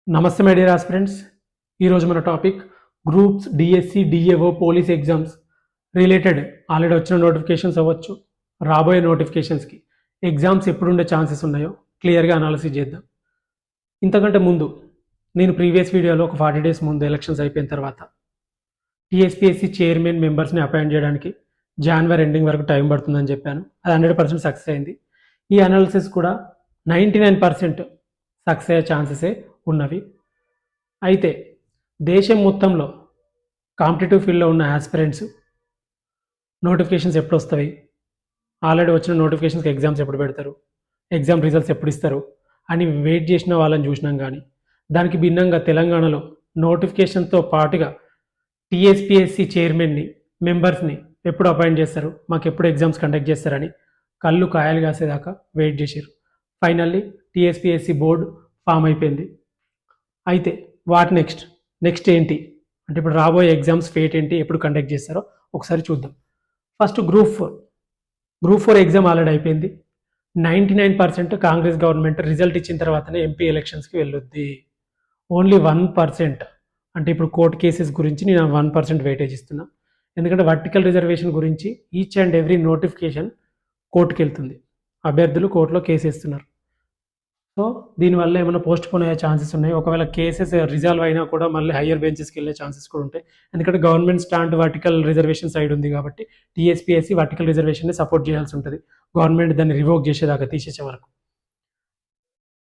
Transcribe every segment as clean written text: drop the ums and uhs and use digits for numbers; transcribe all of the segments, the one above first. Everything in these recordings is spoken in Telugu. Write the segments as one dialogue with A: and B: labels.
A: నమస్తే మై డియర్ ఆస్పిరెంట్స్. ఈరోజు మన topic groups DSC DAO police exams related already వచ్చిన నోటిఫికేషన్స్ అవ్వచ్చు, రాబోయే నోటిఫికేషన్స్కి ఎగ్జామ్స్ ఎప్పుడు ఉండే ఛాన్సెస్ ఉన్నాయో క్లియర్గా అనాలిసిస్ చేద్దాం. ఇంతకంటే ముందు నేను ప్రీవియస్ వీడియోలో ఒక 40 days ముందు ఎలక్షన్స్ అయిపోయిన తర్వాత టీఎస్పీఎస్సీ చైర్మన్ మెంబర్స్ని అపాయింట్ చేయడానికి జనవరి ఎండింగ్ వరకు టైం పడుతుందని చెప్పాను. అది 100% సక్సెస్ అయింది. ఈ అనాలిసిస్ కూడా 99% సక్సెస్ అయ్యే ఛాన్సెసే ఉన్నవి. అయితే దేశం మొత్తంలో కాంపిటేటివ్ ఫీల్డ్లో ఉన్న ఆస్పిరెంట్స్ నోటిఫికేషన్స్ ఎప్పుడు వస్తాయి, ఆల్రెడీ వచ్చిన నోటిఫికేషన్స్కి ఎగ్జామ్స్ ఎప్పుడు పెడతారు, ఎగ్జామ్ రిజల్ట్స్ ఎప్పుడు ఇస్తారు అని వెయిట్ చేసిన వాళ్ళని చూసినాం. కానీ దానికి భిన్నంగా తెలంగాణలో నోటిఫికేషన్తో పాటుగా టీఎస్పీఎస్సీ చైర్మన్ని మెంబర్స్ని ఎప్పుడు అపాయింట్ చేస్తారు, మాకు ఎప్పుడు ఎగ్జామ్స్ కండక్ట్ చేస్తారని కళ్ళు కాయలు కాసేదాకా వెయిట్ చేశారు. ఫైనల్లీ టీఎస్పీఎస్సీ బోర్డు ఫామ్ అయిపోయింది. అయితే వాట్ నెక్స్ట్ ఏంటి అంటే ఇప్పుడు రాబోయే ఎగ్జామ్స్ ఫేట్ ఏంటి, ఎప్పుడు కండక్ట్ చేస్తారో ఒకసారి చూద్దాం. First group four exam already అయిపోయింది. 99% కాంగ్రెస్ గవర్నమెంట్ రిజల్ట్ ఇచ్చిన తర్వాతనే ఎంపీ ఎలక్షన్స్కి వెళ్ళొద్ది. ఓన్లీ 1% అంటే ఇప్పుడు కోర్టు కేసెస్ గురించి నేను 1% వెయిటేజ్ ఇస్తున్నా. ఎందుకంటే వర్టికల్ రిజర్వేషన్ గురించి ఈచ్ అండ్ ఎవ్రీ నోటిఫికేషన్ కోర్టుకి వెళ్తుంది, అభ్యర్థులు కోర్టులో కేసు వేస్తున్నారు. సో దీనివల్ల ఏమైనా పోస్ట్ పోన్ అయ్యే ఛాన్సెస్ ఉన్నాయి. ఒకవేళ కేసెస్ రిజాల్వ్ అయినా కూడా మళ్ళీ హయ్యర్ బెంచెస్కి వెళ్ళే ఛాన్సెస్ కూడా ఉంటాయి. ఎందుకంటే government stand vertical reservation side ఉంది కాబట్టి టీఎస్పీఎస్సీ వర్టికల్ రిజర్వేషన్ని సపోర్ట్ చేయాల్సి ఉంటుంది, గవర్నమెంట్ దాన్ని రివోక్ చేసేదాకా, తీసేసే వరకు.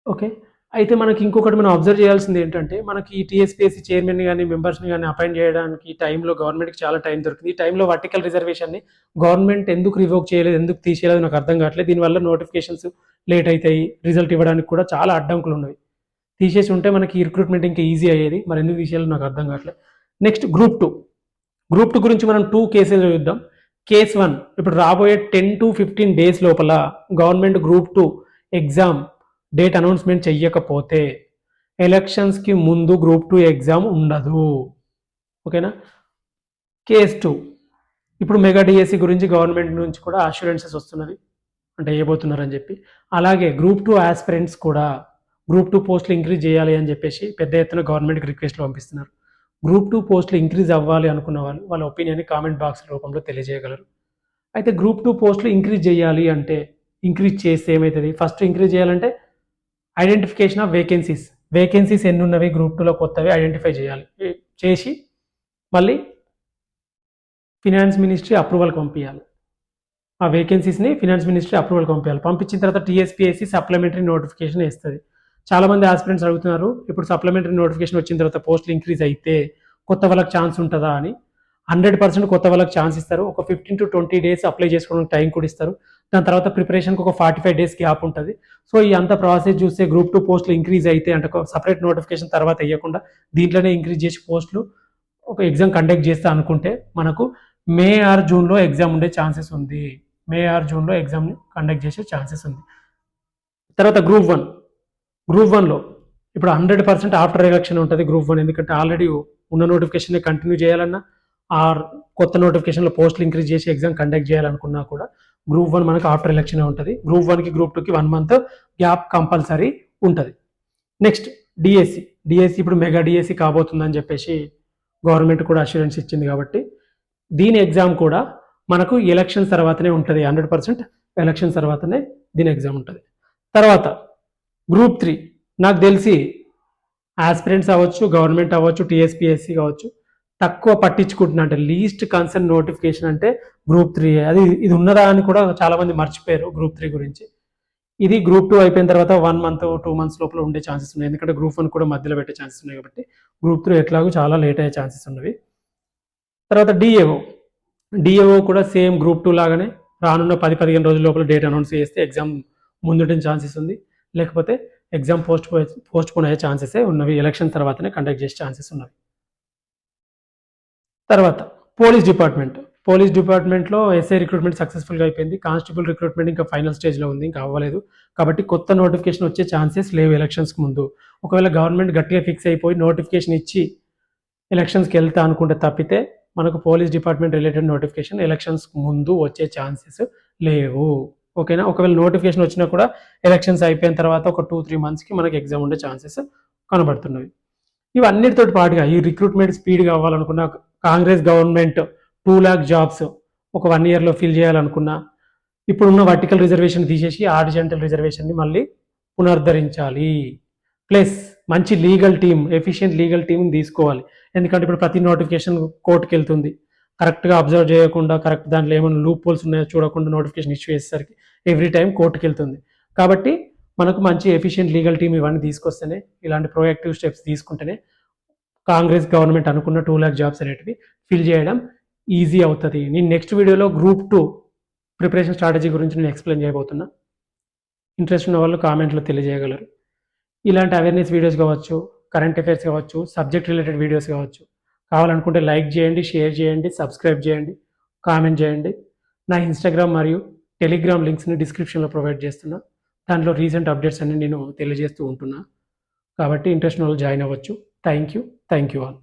A: ఓకే, అయితే మనకి ఇంకొకటి మనం అబ్జర్వ్ చేయాల్సింది ఏంటంటే మనకి ఈ టీఎస్పీఎస్సీ చైర్మన్ కానీ మెంబర్స్ని కానీ అపాయింట్ చేయడానికి టైంలో గవర్నమెంట్కి చాలా టైం దొరికింది. ఈ టైంలో వర్టికల్ రిజర్వేషన్ని గవర్నమెంట్ ఎందుకు రివోక్ చేయలేదు, ఎందుకు తీసేయలేదు నాకు అర్థం కావట్లేదు. దీనివల్ల నోటిఫికేషన్స్ లేట్ అవుతాయి, రిజల్ట్ ఇవ్వడానికి కూడా చాలా అడ్డంకులు ఉన్నాయి. తీసేసి ఉంటే మనకి రిక్రూట్మెంట్ ఇంకా ఈజీ అయ్యేది, మరి ఎందుకు తీసేయాలో నాకు అర్థం కావట్లేదు. నెక్స్ట్ గ్రూప్ టూ గురించి మనం 2 కేసెస్ చూద్దాం. కేస్ 1, ఇప్పుడు రాబోయే 10 to 15 days లోపల government group 2 exam date announcement చెయ్యకపోతే ఎలక్షన్స్కి ముందు గ్రూప్ 2 ఎగ్జామ్ ఉండదు. ఓకేనా. కేస్ 2, ఇప్పుడు మెగా డిఎస్సి గురించి గవర్నమెంట్ నుంచి కూడా అష్యూరెన్సెస్ వస్తున్నవి, అంటే వేయబోతున్నారని చెప్పి. అలాగే గ్రూప్ 2 ఆస్పిరెంట్స్ కూడా గ్రూప్ 2 పోస్టులు ఇంక్రీజ్ చేయాలి అని చెప్పేసి పెద్ద ఎత్తున గవర్నమెంట్కి రిక్వెస్ట్లు పంపిస్తున్నారు. గ్రూప్ 2 పోస్టులు ఇంక్రీజ్ అవ్వాలి అనుకున్న వాళ్ళు వాళ్ళ ఒపీనియన్ని కామెంట్ బాక్స్ రూపంలో తెలియజేయగలరు. అయితే గ్రూప్ 2 పోస్టులు ఇంక్రీజ్ చేయాలి అంటే ఇంక్రీజ్ చేస్తే ఏమవుతుంది, ఫస్ట్ ఇంక్రీజ్ చేయాలంటే ఐడెంటిఫికేషన్ ఆఫ్ వేకెన్సీస్ ఎన్ని ఉన్నవి గ్రూప్ 2లో కొత్తవి ఐడెంటిఫై చేసి మళ్ళీ ఫినాన్స్ మినిస్ట్రీ అప్రూవల్కి పంపించాలి. ఆ వేకెన్సీస్ని ఫినాన్స్ మినిస్ట్రీ అప్రూవల్కి పంపించాలి. పంపించిన తర్వాత టీఎస్పీఎస్సీ సప్లిమెంటరీ నోటిఫికేషన్ వేస్తుంది. చాలామంది ఆస్పిరెంట్స్ అడుగుతున్నారు, ఇప్పుడు సప్లిమెంటరీ నోటిఫికేషన్ వచ్చిన తర్వాత పోస్టులు ఇంక్రీజ్ అయితే కొత్త వాళ్ళకి ఛాన్స్ ఉంటుందా అని. 100% కొత్త వాళ్ళకి ఛాన్స్ ఇస్తారు. ఒక 15 to 20 days అప్లై చేసుకోవడానికి టైం కూడా ఇస్తారు. దాని తర్వాత ప్రిపరేషన్కి ఒక 45 days గ్యాప్ ఉంటుంది. సో ఈ అంత ప్రాసెస్ చూస్తే గ్రూప్ 2 పోస్టులు ఇంక్రీజ్ అయితే అంటే ఒక సపరేట్ నోటిఫికేషన్ తర్వాత వేయకుండా దీంట్లోనే ఇంక్రీజ్ చేసి పోస్టులు ఒక ఎగ్జామ్ కండక్ట్ చేస్తా అనుకుంటే మనకు మే ఆర్ జూన్లో ఎగ్జామ్ ఉండే ఛాన్సెస్ ఉంది. మే ఆర్ జూన్లో ఎగ్జామ్ని కండక్ట్ చేసే ఛాన్సెస్ ఉంది. తర్వాత గ్రూప్ 1లో ఇప్పుడు 100% ఆఫ్టర్ ఎలక్షన్ ఉంటుంది గ్రూప్ 1. ఎందుకంటే ఆల్రెడీ ఉన్న నోటిఫికేషన్ కంటిన్యూ చేయాలన్నా ఆర్ కొత్త నోటిఫికేషన్లో పోస్టులు ఇంక్రీజ్ చేసి ఎగ్జామ్ కండక్ట్ చేయాలనుకున్నా కూడా గ్రూప్ 1 మనకు ఆఫ్టర్ ఎలక్షన్ ఉంటుంది. గ్రూప్ 1కి గ్రూప్ 2కి 1 month గ్యాప్ కంపల్సరీ ఉంటుంది. నెక్స్ట్ డిఎస్సి ఇప్పుడు మెగా డిఎస్సి కాబోతుందని చెప్పేసి గవర్నమెంట్ కూడా అష్యూరెన్స్ ఇచ్చింది కాబట్టి దీని ఎగ్జామ్ కూడా మనకు ఎలక్షన్ తర్వాతనే ఉంటుంది. 100% ఎలక్షన్ తర్వాతనే దీని ఎగ్జామ్ ఉంటుంది. తర్వాత గ్రూప్ 3 నాకు తెలిసి ఆస్పిరెంట్స్ అవ్వచ్చు, గవర్నమెంట్ అవ్వచ్చు, టీఎస్పీఎస్సీ కావచ్చు, తక్కువ పట్టించుకుంటున్నా అంటే లీస్ట్ కన్సర్న్ నోటిఫికేషన్ అంటే గ్రూప్ 3. ఇది ఉన్నదా అని కూడా చాలామంది మర్చిపోయారు గ్రూప్ 3 గురించి. ఇది గ్రూప్ 2 అయిపోయిన తర్వాత 1 month 2 months లోపల ఉండే ఛాన్సెస్ ఉన్నాయి. ఎందుకంటే గ్రూప్ 1 కూడా మధ్యలో పెట్టే ఛాన్సెస్ ఉన్నాయి కాబట్టి గ్రూప్ 3 ఎట్లాగో చాలా లేట్ అయ్యే ఛాన్సెస్ ఉన్నవి. తర్వాత డిఏఓ కూడా సేమ్ గ్రూప్ 2 లాగానే రానున్న 10-15 రోజుల లోపల డేట్ అనౌన్స్ చేస్తే ఎగ్జామ్ ముందుండే ఛాన్సెస్ ఉంది. లేకపోతే ఎగ్జామ్ పోస్ట్ పోన్ అయ్యే ఛాన్సెస్ ఉన్నవి, ఎలక్షన్ తర్వాతనే కండక్ట్ చేసే ఛాన్సెస్ ఉన్నవి. తర్వాత పోలీస్ డిపార్ట్మెంట్లో ఎస్ఐ రిక్రూట్మెంట్ సక్సెస్ఫుల్గా అయిపోయింది. కానిస్టేబుల్ రిక్రూట్మెంట్ ఇంకా ఫైనల్ స్టేజ్లో ఉంది, ఇంకా అవ్వలేదు. కాబట్టి కొత్త నోటిఫికేషన్ వచ్చే ఛాన్సెస్ లేవు ఎలక్షన్స్కి ముందు. ఒకవేళ గవర్నమెంట్ గట్టిగా ఫిక్స్ అయిపోయి నోటిఫికేషన్ ఇచ్చి ఎలక్షన్స్కి వెళ్తా అనుకుంటే తప్పితే మనకు police department related notification elections ముందు వచ్చే ఛాన్సెస్ లేవు. ఓకేనా. ఒకవేళ నోటిఫికేషన్ వచ్చినా కూడా ఎలక్షన్స్ అయిపోయిన తర్వాత ఒక 2-3 monthsకి మనకి ఎగ్జామ్ ఉండే ఛాన్సెస్ కనబడుతున్నవి. ఇవన్నిటితో పాటుగా ఈ రిక్రూట్మెంట్ స్పీడ్ కావాలనుకున్న కాంగ్రెస్ గవర్నమెంట్ 2 lakh జాబ్స్ ఒక 1 yearలో ఫిల్ చేయాలనుకున్నా ఇప్పుడున్న వర్టికల్ రిజర్వేషన్ తీసేసి హారిజాంటల్ రిజర్వేషన్ని మళ్ళీ పునరుద్ధరించాలి. ప్లస్ మంచి legal team, efficient legal team తీసుకోవాలి. ఎందుకంటే ఇప్పుడు ప్రతి నోటిఫికేషన్ కోర్టుకి వెళ్తుంది. కరెక్ట్గా అబ్జర్వ్ చేయకుండా, కరెక్ట్ దాంట్లో ఏమైనా లూప్ హోల్స్ ఉన్నాయో చూడకుండా నోటిఫికేషన్ ఇష్యూ చేసేసరికి ఎవ్రీ టైం కోర్టుకి వెళ్తుంది. కాబట్టి మనకు మంచి ఎఫిషియెంట్ లీగల్ టీమ్ ఇవన్నీ తీసుకొస్తేనే, ఇలాంటి ప్రొయాక్టివ్ స్టెప్స్ తీసుకుంటేనే కాంగ్రెస్ గవర్నమెంట్ అనుకున్న 2 lakh జాబ్స్ అనేటివి ఫిల్ చేయడం ఈజీ అవుతుంది. నేను నెక్స్ట్ వీడియోలో గ్రూప్ 2 ప్రిపరేషన్ స్ట్రాటజీ గురించి నేను ఎక్స్ప్లెయిన్ చేయబోతున్నా. ఇంట్రెస్ట్ ఉన్న వాళ్ళు కామెంట్లో తెలియజేయగలరు. ఇలాంటి అవేర్నెస్ వీడియోస్ కావచ్చు, కరెంట్ అఫైర్స్ కావచ్చు, సబ్జెక్ట్ రిలేటెడ్ వీడియోస్ కావచ్చు, కావాలనుకుంటే లైక్ చేయండి, షేర్ చేయండి, సబ్స్క్రైబ్ చేయండి, కామెంట్ చేయండి. నా ఇన్స్టాగ్రామ్ మరియు టెలిగ్రామ్ లింక్స్ని డిస్క్రిప్షన్లో ప్రొవైడ్ చేస్తున్నా. దాంట్లో రీసెంట్ అప్డేట్స్ అన్ని నేను తెలియజేస్తూ ఉంటున్నా. కాబట్టి ఇంట్రెస్ట్ ఉన్న వాళ్ళు జాయిన్ అవ్వచ్చు. Thank you all.